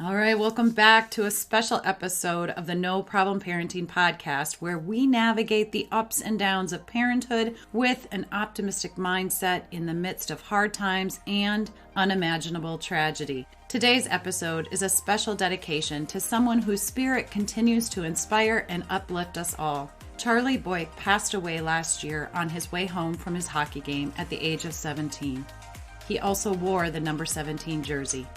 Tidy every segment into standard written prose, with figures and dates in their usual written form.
All right, welcome back to a special episode of the No Problem Parenting podcast, where we navigate the ups and downs of parenthood with an optimistic mindset in the midst of hard times and unimaginable tragedy. Today's episode is a special dedication to someone whose spirit continues to inspire and uplift us all. Charlie Boyk passed away last year on his way home from his hockey game at the age of 17. He also wore the number 17 jersey.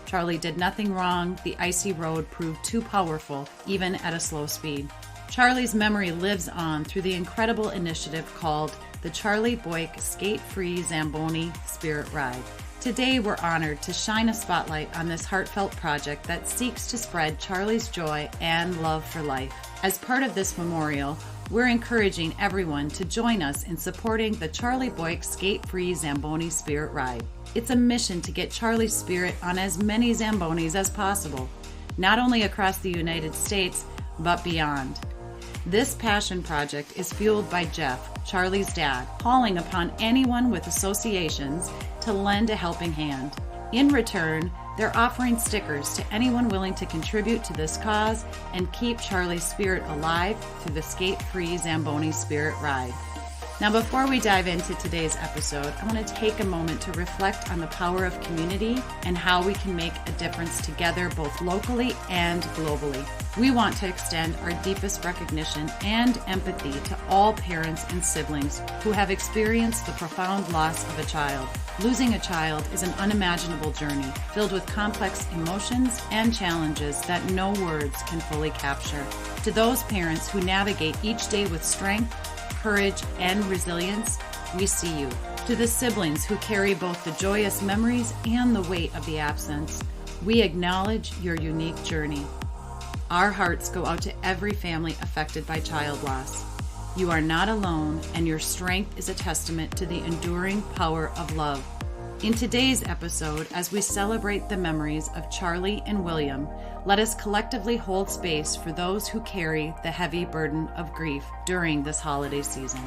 Charlie did nothing wrong. The icy road proved too powerful, even at a slow speed. Charlie's memory lives on through the incredible initiative called the Charlie Boyk Skate-Free Zamboni Spirit Ride. Today, we're honored to shine a spotlight on this heartfelt project that seeks to spread Charlie's joy and love for life. As part of this memorial, we're encouraging everyone to join us in supporting the Charlie Boyk Skate-Free Zamboni Spirit Ride. It's a mission to get Charlie's spirit on as many Zambonis as possible, not only across the United States, but beyond. This passion project is fueled by Jeff, Charlie's dad, calling upon anyone with associations to lend a helping hand. In return, they're offering stickers to anyone willing to contribute to this cause and keep Charlie's spirit alive through the Skate-Free Zamboni Spirit Ride. Now, before we dive into today's episode, I want to take a moment to reflect on the power of community and how we can make a difference together, both locally and globally. We want to extend our deepest recognition and empathy to all parents and siblings who have experienced the profound loss of a child. Losing a child is an unimaginable journey filled with complex emotions and challenges that no words can fully capture. To those parents who navigate each day with strength, courage, and resilience, we see you. To the siblings who carry both the joyous memories and the weight of the absence, we acknowledge your unique journey. Our hearts go out to every family affected by child loss. You are not alone, and your strength is a testament to the enduring power of love. In today's episode, as we celebrate the memories of Charlie and William, let us collectively hold space for those who carry the heavy burden of grief during this holiday season.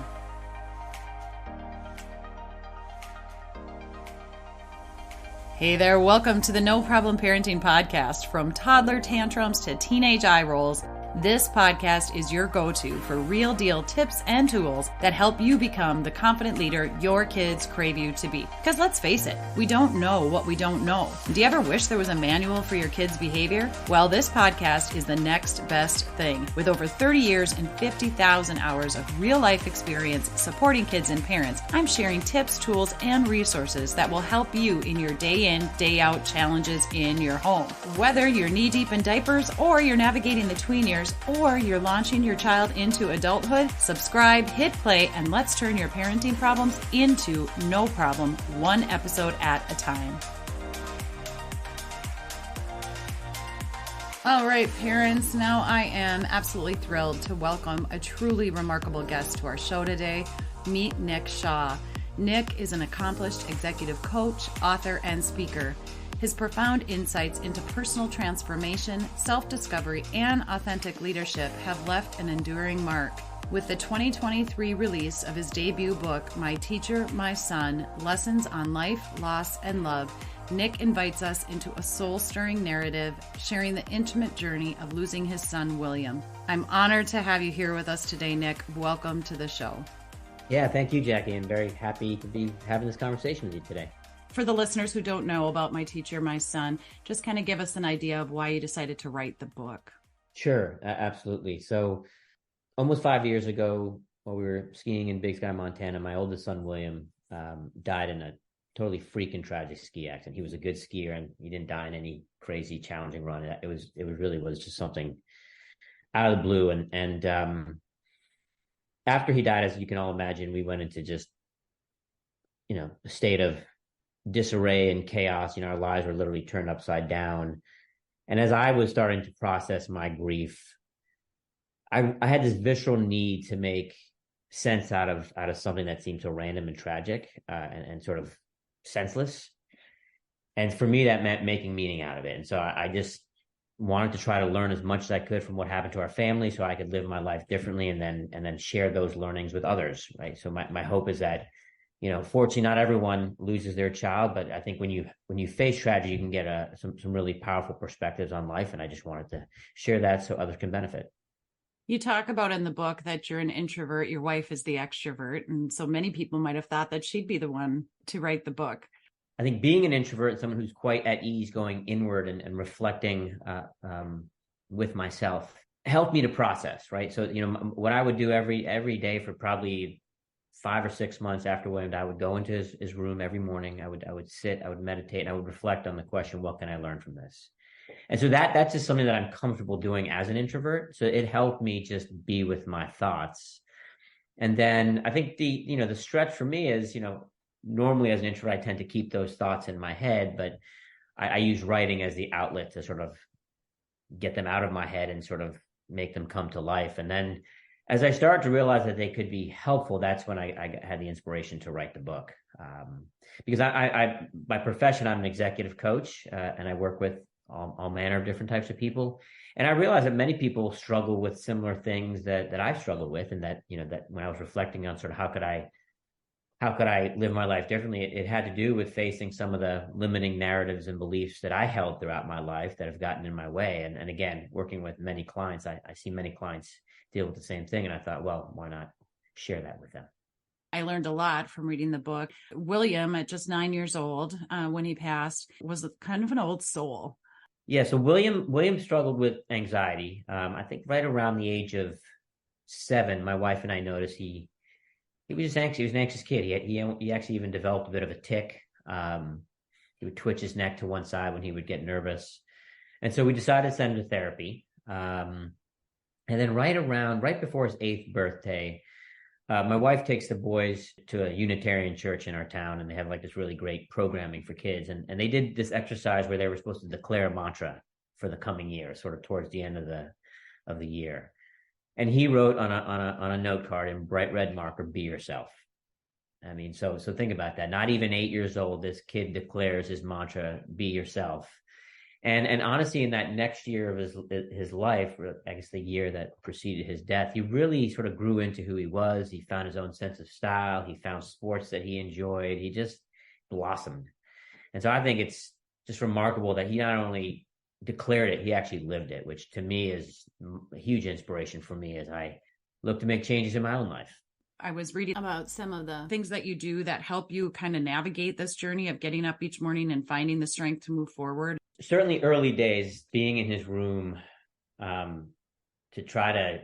Hey there, welcome to the No Problem Parenting podcast. From toddler tantrums to teenage eye rolls, this podcast is your go-to for real deal tips and tools that help you become the confident leader your kids crave you to be. Because let's face it, we don't know what we don't know. Do you ever wish there was a manual for your kids' behavior? Well, this podcast is the next best thing. With over 30 years and 50,000 hours of real-life experience supporting kids and parents, I'm sharing tips, tools, and resources that will help you in your day in, day out challenges in your home. Whether you're knee-deep in diapers or you're navigating the tween years, or you're launching your child into adulthood, subscribe, hit play, and let's turn your parenting problems into no problem, one episode at a time. All right, parents, now I am absolutely thrilled to welcome a truly remarkable guest to our show today. Meet Nick Shaw. Nick is an accomplished executive coach, author, and speaker. His profound insights into personal transformation, self-discovery, and authentic leadership have left an enduring mark. With the 2023 release of his debut book, My Teacher, My Son, Lessons on Life, Loss, and Love, Nick invites us into a soul-stirring narrative, sharing the intimate journey of losing his son, William. I'm honored to have you here with us today, Nick. Welcome to the show. Yeah, thank you, Jackie. I'm very happy to be having this conversation with you today. For the listeners who don't know about My Teacher, My Son, just kind of give us an idea of why you decided to write the book. Sure, absolutely. So almost 5 years ago, while we were skiing in Big Sky, Montana, my oldest son, William, died in a totally freaking tragic ski accident. He was a good skier and he didn't die in any crazy, challenging run. It really was just something out of the blue. And after he died, as you can all imagine, we went into just, a state of disarray and chaos. Our lives were literally turned upside down. And as I was starting to process my grief, I had this visceral need to make sense out of something that seemed so random and tragic and sort of senseless. And for me, that meant making meaning out of it. And so I just wanted to try to learn as much as I could from what happened to our family so I could live my life differently and then share those learnings with others, right? So my hope is that Fortunately, not everyone loses their child, but I think when you face tragedy, you can get some really powerful perspectives on life. And I just wanted to share that so others can benefit. You talk about in the book that you're an introvert, your wife is the extrovert. And so many people might have thought that she'd be the one to write the book. I think being an introvert, someone who's quite at ease, going inward and reflecting with myself, helped me to process, right? So, what I would do every day for probably 5 or 6 months after William died, I would go into his room every morning. I would sit, I would meditate, and I would reflect on the question, what can I learn from this? And so that's just something that I'm comfortable doing as an introvert. So it helped me just be with my thoughts. And then I think the stretch for me is, normally as an introvert, I tend to keep those thoughts in my head, but I use writing as the outlet to sort of get them out of my head and sort of make them come to life. And then as I started to realize that they could be helpful, that's when I had the inspiration to write the book. Because I by profession, I'm an executive coach, and I work with all manner of different types of people. And I realized that many people struggle with similar things that I've struggled with. And that, that when I was reflecting on sort of how could I live my life differently, it had to do with facing some of the limiting narratives and beliefs that I held throughout my life that have gotten in my way. And again, working with many clients, I see many clients deal with the same thing. And I thought, well, why not share that with them? I learned a lot from reading the book. William, at just 9 years old, when he passed, was kind of an old soul. Yeah, so William struggled with anxiety. I think right around the age of 7, my wife and I noticed he was just anxious. He was an anxious kid. He actually even developed a bit of a tic. He would twitch his neck to one side when he would get nervous, and so we decided to send him to therapy. And then right before his 8th birthday, my wife takes the boys to a Unitarian church in our town, and they have like this really great programming for kids. And they did this exercise where they were supposed to declare a mantra for the coming year, sort of towards the end of the year. And he wrote on a note card in bright red marker, "Be yourself." I mean, so think about that. Not even 8 years old, this kid declares his mantra, "Be yourself." And honestly, in that next year of his life, or I guess the year that preceded his death, he really sort of grew into who he was. He found his own sense of style. He found sports that he enjoyed. He just blossomed. And so I think it's just remarkable that he not only declared it, he actually lived it, which to me is a huge inspiration for me as I look to make changes in my own life. I was reading about some of the things that you do that help you kind of navigate this journey of getting up each morning and finding the strength to move forward. Certainly early days, being in his room, to try to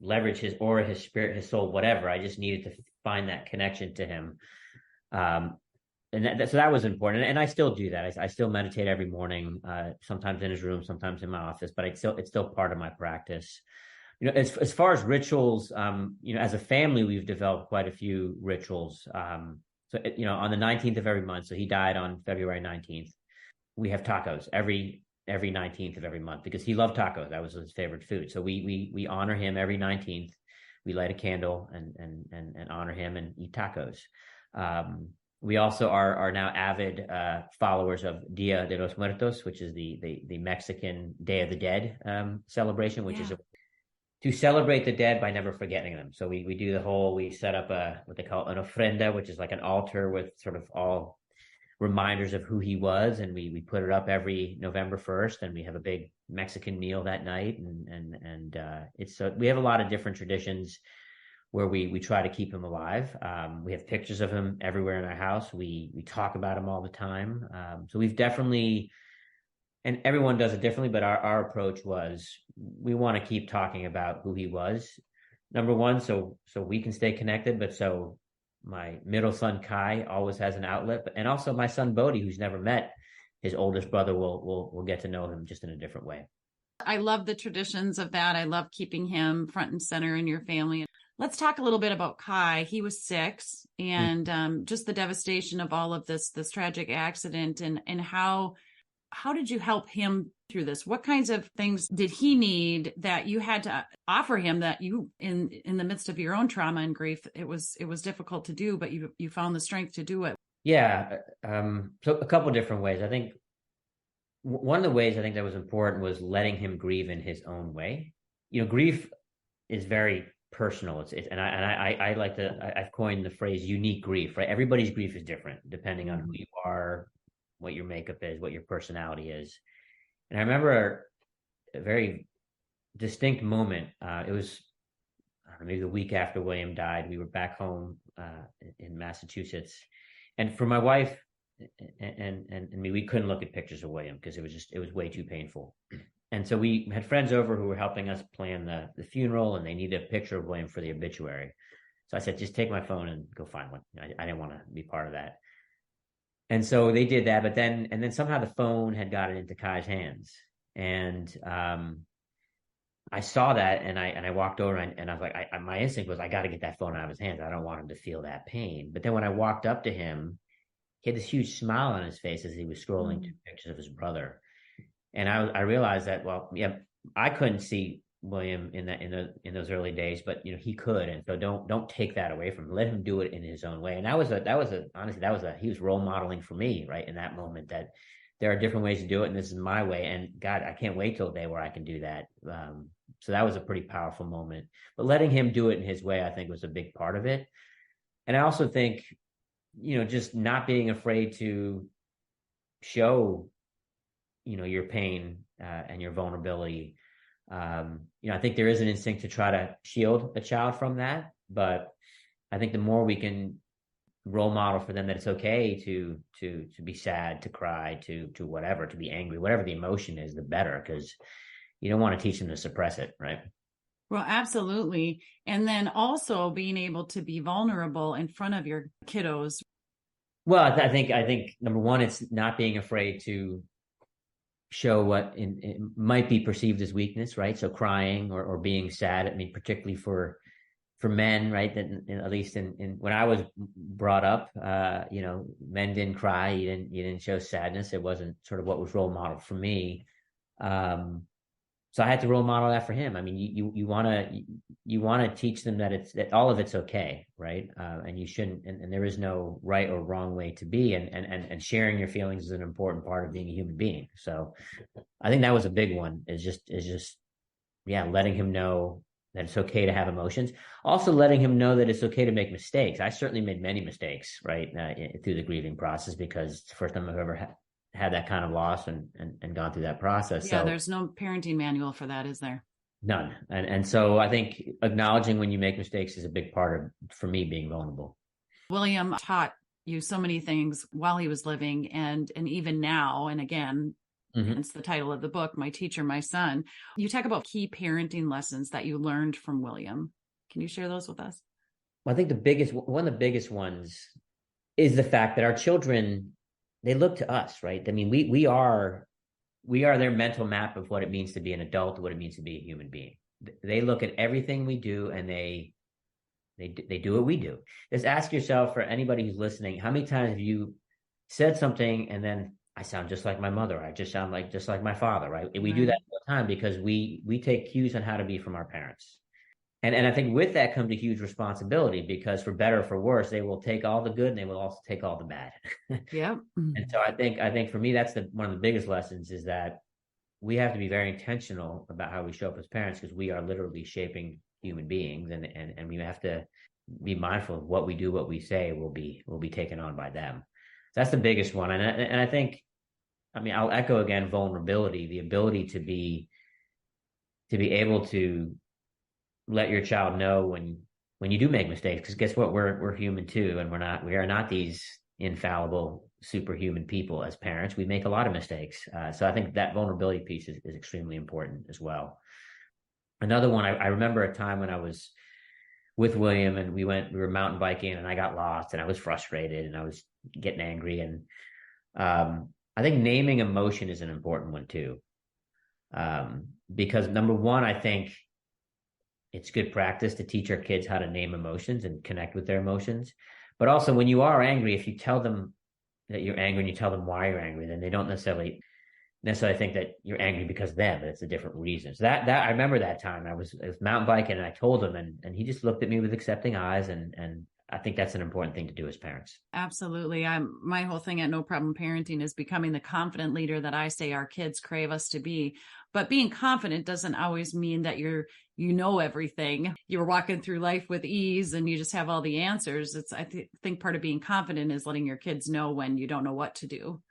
leverage his aura, his spirit, his soul, whatever. I just needed to find that connection to him. So that was important. And I still do that. I still meditate every morning, sometimes in his room, sometimes in my office, but it's still part of my practice. As far as rituals, as a family, we've developed quite a few rituals. So, on the 19th of every month, so he died on February 19th, we have tacos every 19th of every month because he loved tacos. That was his favorite food. So we honor him every 19th. We light a candle and honor him and eat tacos. We also are now avid followers of Dia de los Muertos, which is the Mexican Day of the Dead celebration, which is to celebrate the dead by never forgetting them. So we set up what they call an ofrenda, which is like an altar with sort of all reminders of who he was, and we put it up every November 1st, and we have a big Mexican meal that night, and we have a lot of different traditions where we try to keep him alive. We have pictures of him everywhere in our house. We talk about him all the time. So we've definitely, and everyone does it differently, but our approach was we want to keep talking about who he was. Number one, so we can stay connected, but so my middle son, Kai, always has an outlet. And also my son, Bodhi, who's never met his oldest brother, will get to know him just in a different way. I love the traditions of that. I love keeping him front and center in your family. Let's talk a little bit about Kai. He was 6, and just the devastation of all of this tragic accident, and how did you help him through this? What kinds of things did he need that you had to offer him that you, in the midst of your own trauma and grief, it was difficult to do, but you found the strength to do it? Yeah. So a couple of different ways. I think one of the ways I think that was important was letting him grieve in his own way. Grief is very personal. I like I've coined the phrase unique grief, right? Everybody's grief is different depending on who you are, what your makeup is, what your personality is. And I remember a very distinct moment. It was, I don't know, maybe the week after William died. We were back home in Massachusetts, and for my wife and me, we couldn't look at pictures of William because it was way too painful. And so we had friends over who were helping us plan the funeral, and they needed a picture of William for the obituary. So I said, just take my phone and go find one. I didn't want to be part of that. And so they did that, but then somehow the phone had gotten into Kai's hands. And I saw that, and I walked over, and I was like, my instinct was, I got to get that phone out of his hands. I don't want him to feel that pain. But then when I walked up to him, he had this huge smile on his face as he was scrolling through pictures of his brother. And I realized that, well, yeah, I couldn't see William in those early days, but he could, and so don't take that away from him. Let him do it in his own way. And honestly, he was role modeling for me, right, in that moment, that there are different ways to do it, and this is my way. And God, I can't wait till the day where I can do that. So that was a pretty powerful moment. But letting him do it in his way, I think, was a big part of it. And I also think, just not being afraid to show, your pain and your vulnerability. I think there is an instinct to try to shield a child from that, but I think the more we can role model for them that it's okay to be sad, to cry, to whatever, to be angry, whatever the emotion is, the better, because you don't want to teach them to suppress it, right? Well, absolutely. And then also being able to be vulnerable in front of your kiddos. Well, I think number one, it's not being afraid to show what it might be perceived as weakness, right? So crying or being sad. I mean, particularly for men, right? That at least in when I was brought up, men didn't cry. You didn't show sadness. It wasn't sort of what was role model for me. So I had to role model that for him. I mean, you want to teach them that all of it's okay, right? And you shouldn't, and there is no right or wrong way to be, and sharing your feelings is an important part of being a human being. So I think that was a big one. Is just letting him know that it's okay to have emotions. Also letting him know that it's okay to make mistakes. I certainly made many mistakes, right, through the grieving process, because it's the first time I've ever had that kind of loss and gone through that process. Yeah, so there's no parenting manual for that, is there? None. And so I think acknowledging when you make mistakes is a big part of, for me, being vulnerable. William taught you so many things while he was living, and even now, and again, hence the title of the book, My Teacher, My Son. You talk about key parenting lessons that you learned from William. Can you share those with us? Well, I think one of the biggest ones is the fact that our children, they look to us, right? I mean, we are their mental map of what it means to be an adult, what it means to be a human being. They look at everything we do, and they do what we do. Just ask yourself, for anybody who's listening, how many times have you said something and then, I sound just like my mother, I just sound just like my father, right? And we do that all the time because we take cues on how to be from our parents. And I think with that comes a huge responsibility, because for better or for worse, they will take all the good and they will also take all the bad. Yeah. And so I think for me, that's one of the biggest lessons, is that we have to be very intentional about how we show up as parents, because we are literally shaping human beings, and we have to be mindful of what we do, what we say will be taken on by them. That's the biggest one. And I think, I mean, I'll echo again, vulnerability, the ability to be able to let your child know when you do make mistakes, because guess what? We're human too, and we are not these infallible superhuman people. As parents, we make a lot of mistakes. So I think that vulnerability piece is extremely important as well. Another one, I remember a time when I was with William, and we were mountain biking, and I got lost, and I was frustrated, and I was getting angry. And I think naming emotion is an important one too. Because number one, I think it's good practice to teach our kids how to name emotions and connect with their emotions. But also, when you are angry, if you tell them that you're angry and you tell them why you're angry, then they don't necessarily think that you're angry because of them, but it's a different reason. So that I remember that time I was mountain biking, and I told him, and he just looked at me with accepting eyes, and I think that's an important thing to do as parents. Absolutely. My whole thing at No Problem Parenting is becoming the confident leader that I say our kids crave us to be. But being confident doesn't always mean that you know everything. You're walking through life with ease and you just have all the answers. Think part of being confident is letting your kids know when you don't know what to do,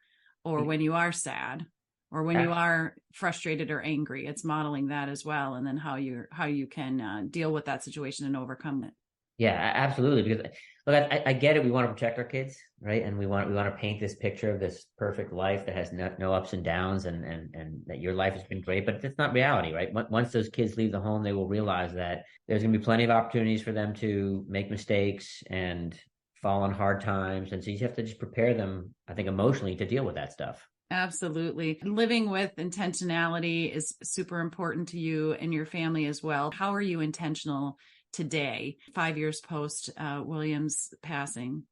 or when you are sad, or when you are frustrated or angry. It's modeling that as well, and then how you can deal with that situation and overcome it. Yeah, absolutely. Because look, I get it. We want to protect our kids, right? And we want to paint this picture of this perfect life that has no ups and downs, and that your life has been great. But it's not reality, right? Once those kids leave the home, they will realize that there's going to be plenty of opportunities for them to make mistakes and fall on hard times, and so you have to just prepare them, I think, emotionally to deal with that stuff. Absolutely. Living with intentionality is super important to you and your family as well. How are you intentional today, 5 years post William's passing?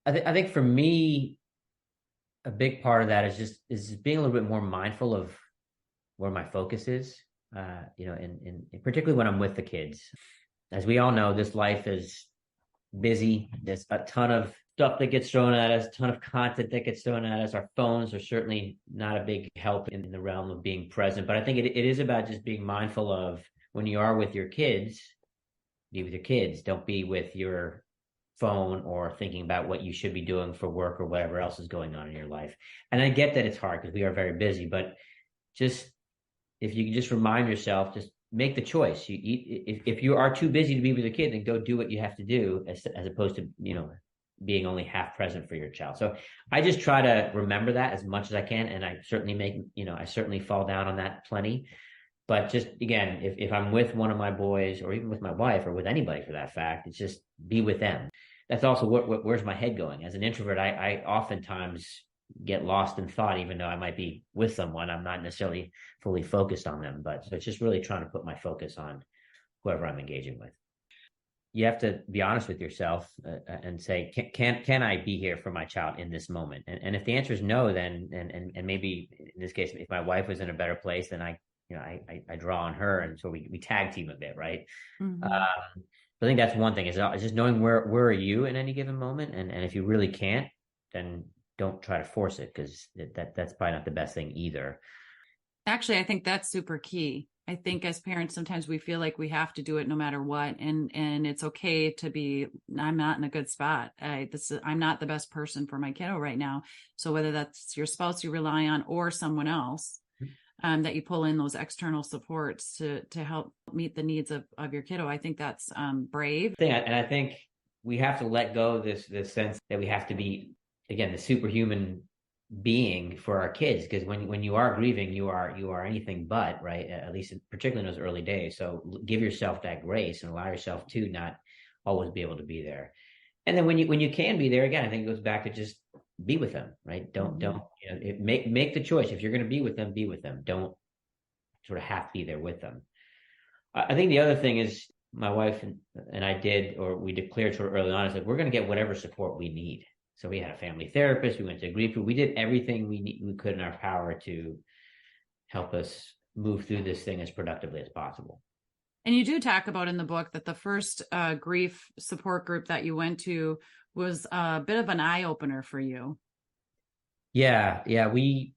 I think for me, a big part of that is being a little bit more mindful of where my focus is. In particularly when I'm with the kids. As we all know, this life is busy. There's a ton of stuff that gets thrown at us, a ton of content that gets thrown at us. Our phones are certainly not a big help in the realm of being present. But I think it is about just being mindful of when you are with your kids, be with your kids. Don't be with your phone or thinking about what you should be doing for work or whatever else is going on in your life. And I get that it's hard because we are very busy, but just if you can just remind yourself, just make the choice. If you are too busy to be with your kid, then go do what you have to do as opposed to, being only half present for your child. So I just try to remember that as much as I can. And I certainly I certainly fall down on that plenty. But just again, if I'm with one of my boys or even with my wife or with anybody for that fact, it's just be with them. That's also where's my head going. As an introvert, I oftentimes get lost in thought, even though I might be with someone. I'm not necessarily fully focused on them, but so it's just really trying to put my focus on whoever I'm engaging with. You have to be honest with yourself and say, can I be here for my child in this moment? And if the answer is no, then and maybe in this case, if my wife was in a better place, then I draw on her, and so we tag team a bit, right? Mm-hmm. I think that's one thing is just knowing where are you in any given moment, and if you really can't, then don't try to force it because that's probably not the best thing either. Actually, I think that's super key. I think as parents, sometimes we feel like we have to do it no matter what. And it's okay to be, I'm not in a good spot. I'm not the best person for my kiddo right now. So whether that's your spouse you rely on or someone else, that you pull in those external supports to help meet the needs of your kiddo, I think that's brave. And I think we have to let go of this sense that we have to be, again, the superhuman being for our kids, because when you are grieving, you are anything but, right? At least particularly in those early days. So give yourself that grace and allow yourself to not always be able to be there. And then when you can be there, again, I think it goes back to just be with them, right? Don't make the choice. If you're going to be with them. Don't sort of have to be there with them. I think the other thing is my wife and I we declared sort of early on is that we're going to get whatever support we need. So we had a family therapist. We went to a grief group. We did everything we could in our power to help us move through this thing as productively as possible. And you do talk about in the book that the first grief support group that you went to was a bit of an eye opener for you. Yeah. We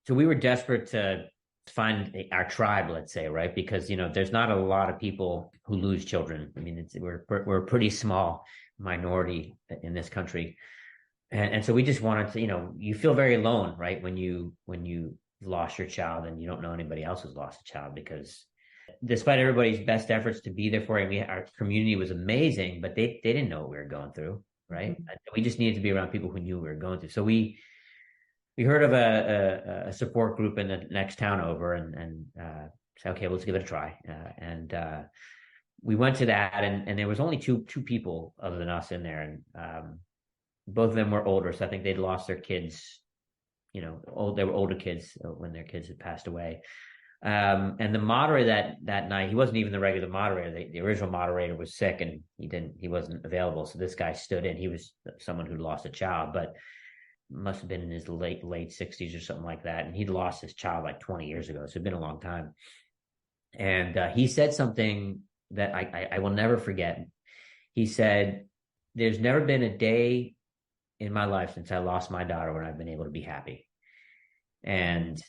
were desperate to find our tribe, let's say, right? Because there's not a lot of people who lose children. I mean, we're a pretty small minority in this country. And so we just wanted to, you feel very alone, right? When you lost your child and you don't know anybody else who's lost a child, because despite everybody's best efforts to be there for you, our community was amazing, but they didn't know what we were going through, right? Mm-hmm. We just needed to be around people who knew what we were going through. So we heard of a support group in the next town over and said, okay, let's give it a try. We went to that and there was only two people other than us in there. And both of them were older. So I think they'd lost their kids, they were older kids when their kids had passed away. And the moderator that night, he wasn't even the regular moderator. The original moderator was sick and he wasn't available. So this guy stood in. He was someone who lost a child, but must have been in his late 60s or something like that. And he'd lost his child like 20 years ago. So it'd been a long time. And he said something that I will never forget. He said, there's never been a day in my life since I lost my daughter when I've been able to be happy. And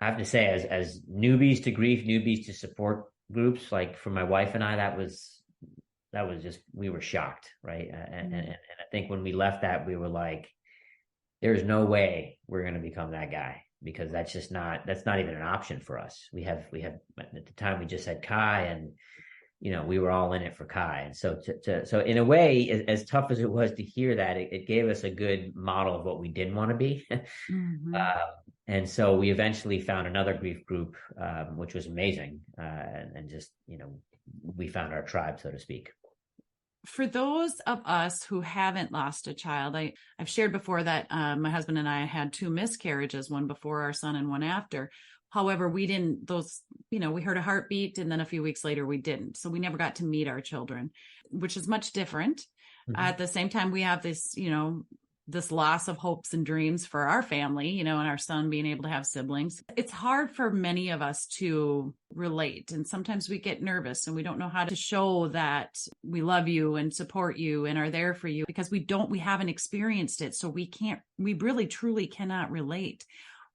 I have to say, as newbies to grief, newbies to support groups, like for my wife and I, that was just, we were shocked, right? And I think when we left that, we were like, there's no way we're going to become that guy, because that's not even an option for us. We have at the time we just had Kai, and we were all in it for Kai. And so in a way, as tough as it was to hear that, it gave us a good model of what we didn't want to be. Mm-hmm. And so we eventually found another grief group, which was amazing. And just, we found our tribe, so to speak. For those of us who haven't lost a child, I've shared before that my husband and I had 2 miscarriages, one before our son and one after. However, we heard a heartbeat, and then a few weeks later we didn't. So we never got to meet our children, which is much different. Mm-hmm. At the same time, we have this, this loss of hopes and dreams for our family, and our son being able to have siblings. It's hard for many of us to relate. And sometimes we get nervous and we don't know how to show that we love you and support you and are there for you, because we haven't experienced it. So we really truly cannot relate.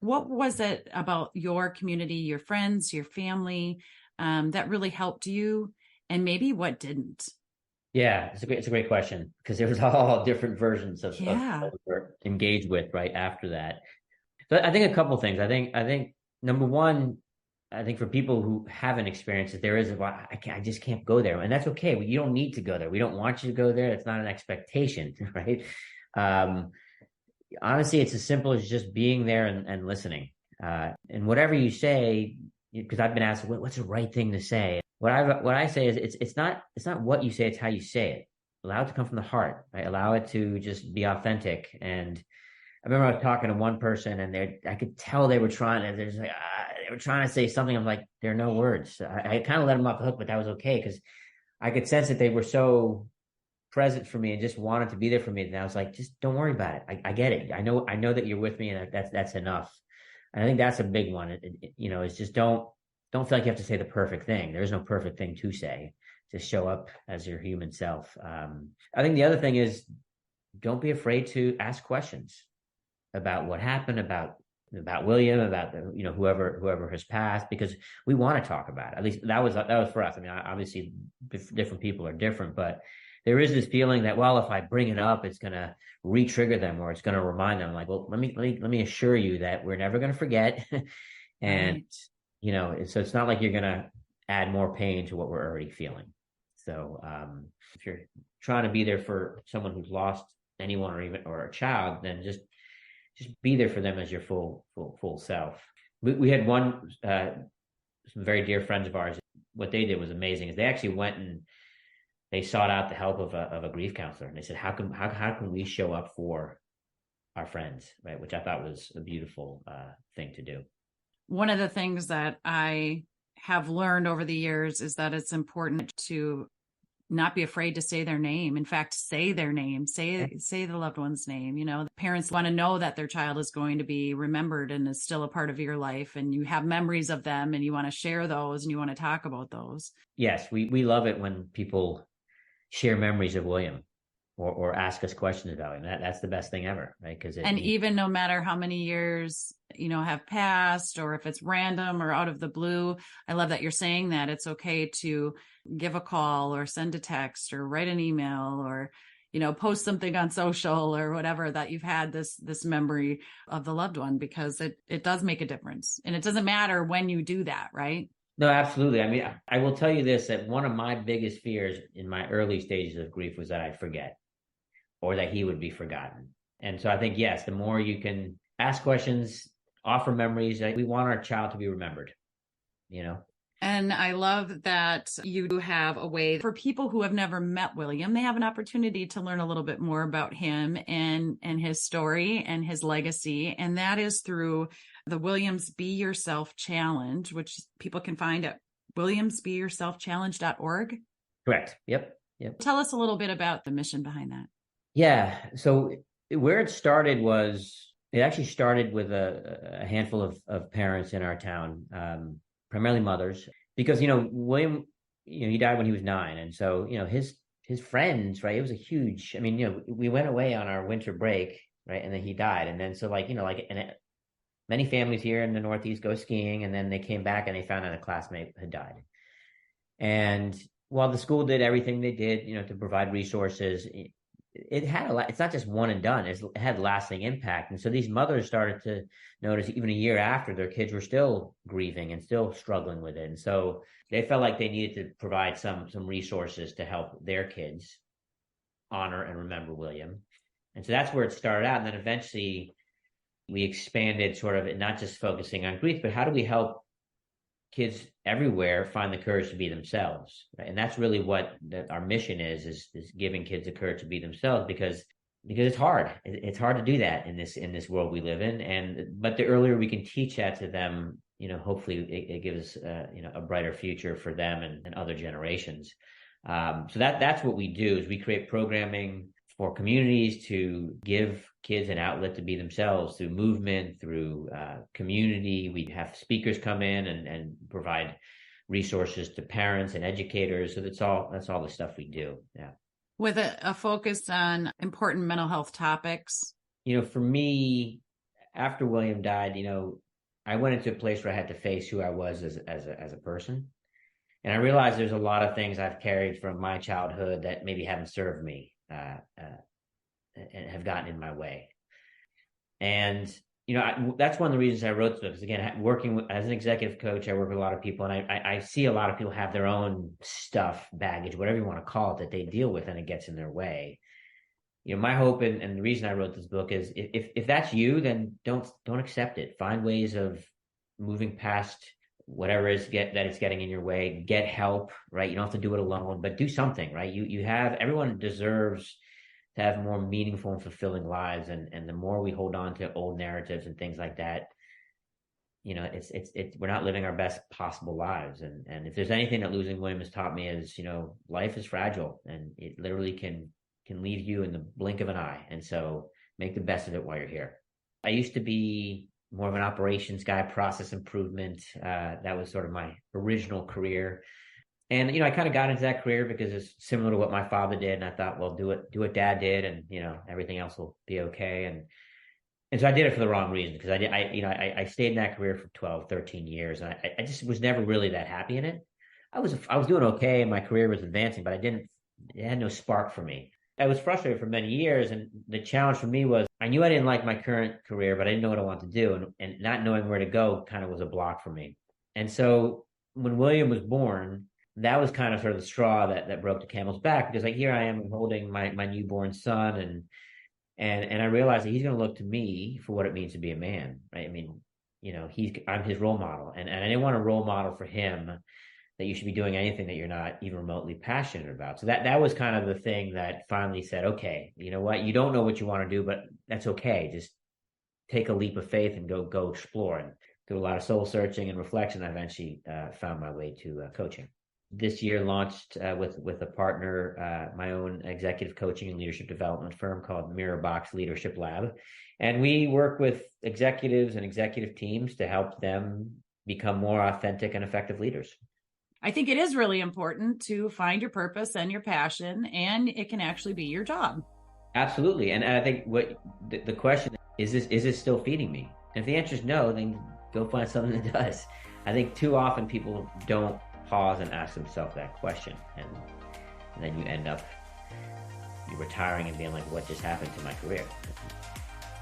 What was it about your community, your friends, your family, that really helped you, and maybe what didn't? Yeah, it's a great question, because there was all different versions of what we were engaged with right after that. But I think a couple of things. I think number one, I think for people who haven't experienced it, there is I just can't go there, and that's okay. You don't need to go there. We don't want you to go there. It's not an expectation, right? Honestly, it's as simple as just being there and listening. And whatever you say, because I've been asked, what's the right thing to say? What I say is it's not what you say, it's how you say it. Allow it to come from the heart, right? Allow it to just be authentic. And I remember I was talking to one person, and I could tell they were trying to say something. I'm like, there are no words. I kind of let them off the hook, but that was okay, because I could sense that they were so present for me and just wanted to be there for me. And I was like, just don't worry about it. I get it. I know that you're with me, and that's enough. And I think that's a big one. It's just don't feel like you have to say the perfect thing. There is no perfect thing to say. Just show up as your human self. I think the other thing is, don't be afraid to ask questions about what happened, about William, about whoever has passed, because we want to talk about it. At least that was for us. I mean, obviously different people are different, but there is this feeling that, well, if I bring it up, it's going to re-trigger them, or it's going to remind them. Like, well, let me assure you that we're never going to forget. And, right. So it's not like you're going to add more pain to what we're already feeling. So if you're trying to be there for someone who's lost anyone, or a child, then just be there for them as your full self. We had some very dear friends of ours. What they did was amazing. Is they actually went and they sought out the help of a grief counselor, and they said, how can we show up for our friends, right? Which I thought was a beautiful thing to do. One of the things that I have learned over the years is that it's important to not be afraid to say their name. In fact, say their name, say the loved one's name. The parents want to know that their child is going to be remembered and is still a part of your life, and you have memories of them, and you want to share those, and you want to talk about those. Yes, we love it when people share memories of William, or ask us questions about him. That's the best thing ever, right? Even no matter how many years have passed, or if it's random or out of the blue, I love that you're saying that it's okay to give a call, or send a text, or write an email, or post something on social or whatever, that you've had this memory of the loved one, because it does make a difference, and it doesn't matter when you do that, right? No, absolutely. I mean, I will tell you this, that one of my biggest fears in my early stages of grief was that I'd forget, or that he would be forgotten. And so I think, yes, the more you can ask questions, offer memories, we want our child to be remembered, And I love that you have a way for people who have never met William. They have an opportunity to learn a little bit more about him and his story and his legacy. And that is through the Williams Be Yourself Challenge, which people can find at williamsbeyourselfchallenge.org. Correct. Yep. Tell us a little bit about the mission behind that. Yeah. So where it started it actually started with a handful of parents in our town, primarily mothers, because, William, he died when he was 9. And so, his his friends, right? It was a huge, I mean, we went away on our winter break, right? And then he died. And then, so like, and many families here in the Northeast go skiing, and then they came back and they found out a classmate had died. And while the school did everything they did, to provide resources, it had it's not just one and done. It had lasting impact. And so these mothers started to notice, even a year after, their kids were still grieving and still struggling with it. And so they felt like they needed to provide some resources to help their kids honor and remember William. And so that's where it started out. And then eventually we expanded, sort of not just focusing on grief, but how do we help kids everywhere find the courage to be themselves, right? And that's really what our mission is giving kids the courage to be themselves, because it's hard. It's hard to do that in this world we live in. But the earlier we can teach that to them, hopefully it gives a brighter future for them and other generations. So that's what we do, is we create programming for communities to give kids an outlet to be themselves through movement, through community. We have speakers come in and provide resources to parents and educators. So that's all the stuff we do. Yeah. With a focus on important mental health topics. For me, after William died, I went into a place where I had to face who I was as a person. And I realized there's a lot of things I've carried from my childhood that maybe haven't served me and have gotten in my way. And, that's one of the reasons I wrote this book. Because again, working as an executive coach, I work with a lot of people, and I see a lot of people have their own stuff, baggage, whatever you want to call it, that they deal with, and it gets in their way. My hope and the reason I wrote this book is if that's you, then don't accept it. Find ways of moving past whatever that it's getting in your way. Get help, right? You don't have to do it alone, but do something, right? Everyone deserves to have more meaningful and fulfilling lives, and the more we hold on to old narratives and things like that, we're not living our best possible lives. And if there's anything that losing William has taught me is, life is fragile, and it literally can leave you in the blink of an eye. And so make the best of it while you're here. I used to be more of an operations guy, process improvement. That was sort of my original career. And, I kind of got into that career because it's similar to what my father did. And I thought, well, do what dad did, and, everything else will be okay. And so I did it for the wrong reason, because I stayed in that career for 12, 13 years. And I just was never really that happy in it. I was doing okay, and my career was advancing, but it had no spark for me. I was frustrated for many years. And the challenge for me was, I knew I didn't like my current career, but I didn't know what I wanted to do. And not knowing where to go kind of was a block for me. And so when William was born, that was kind of sort of the straw that broke the camel's back, because here I am holding my newborn son, and I realized that he's going to look to me for what it means to be a man, right? I mean, I'm his role model, and I didn't want a role model for him that you should be doing anything that you're not even remotely passionate about. So that was kind of the thing that finally said, okay, you know what? You don't know what you want to do, but that's okay. Just take a leap of faith and go explore. And through a lot of soul searching and reflection, I eventually found my way to coaching. This year launched with a partner, my own executive coaching and leadership development firm called Mirror Box Leadership Lab. And we work with executives and executive teams to help them become more authentic and effective leaders. I think it is really important to find your purpose and your passion, and it can actually be your job. Absolutely. And I think what the question is this still feeding me? And if the answer is no, then go find something that does. I think too often people don't pause and ask themselves that question, and then you end up retiring and being like, what just happened to my career?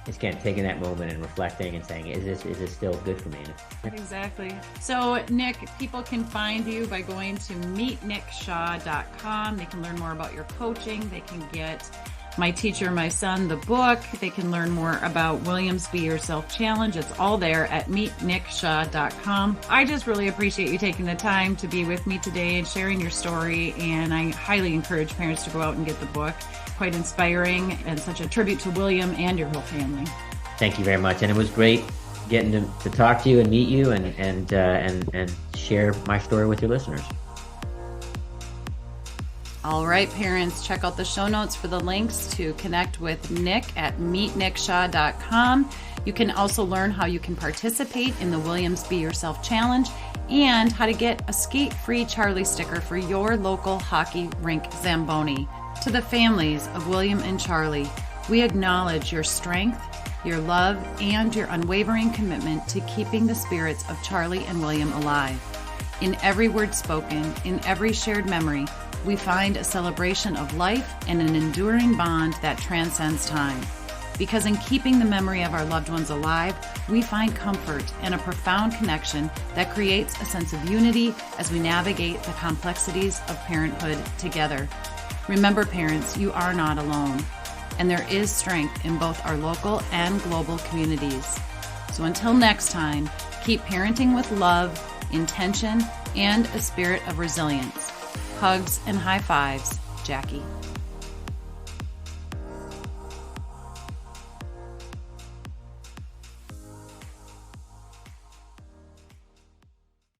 Just can't taking that moment and reflecting and saying, is this still good for me? Exactly. So Nick, people can find you by going to meetnickshaw.com. They can learn more about your coaching. They can get My Teacher, My Son, the book. They can learn more about Williams Be Yourself Challenge. It's all there at meetnickshaw.com. I just really appreciate you taking the time to be with me today and sharing your story. And I highly encourage parents to go out and get the book. Quite inspiring and such a tribute to William and your whole family. Thank you very much. And it was great getting to talk to you and meet you and share my story with your listeners. All right, parents, check out the show notes for the links to connect with Nick at meetnickshaw.com. You can also learn how you can participate in the Williams Be Yourself Challenge and how to get a skate-free Charlie sticker for your local hockey rink Zamboni. To the families of William and Charlie, we acknowledge your strength, your love, and your unwavering commitment to keeping the spirits of Charlie and William alive. In every word spoken, in every shared memory, we find a celebration of life and an enduring bond that transcends time. Because in keeping the memory of our loved ones alive, we find comfort and a profound connection that creates a sense of unity as we navigate the complexities of parenthood together. Remember, parents, you are not alone, and there is strength in both our local and global communities. So until next time, keep parenting with love, intention, and a spirit of resilience. Hugs and high fives, Jackie.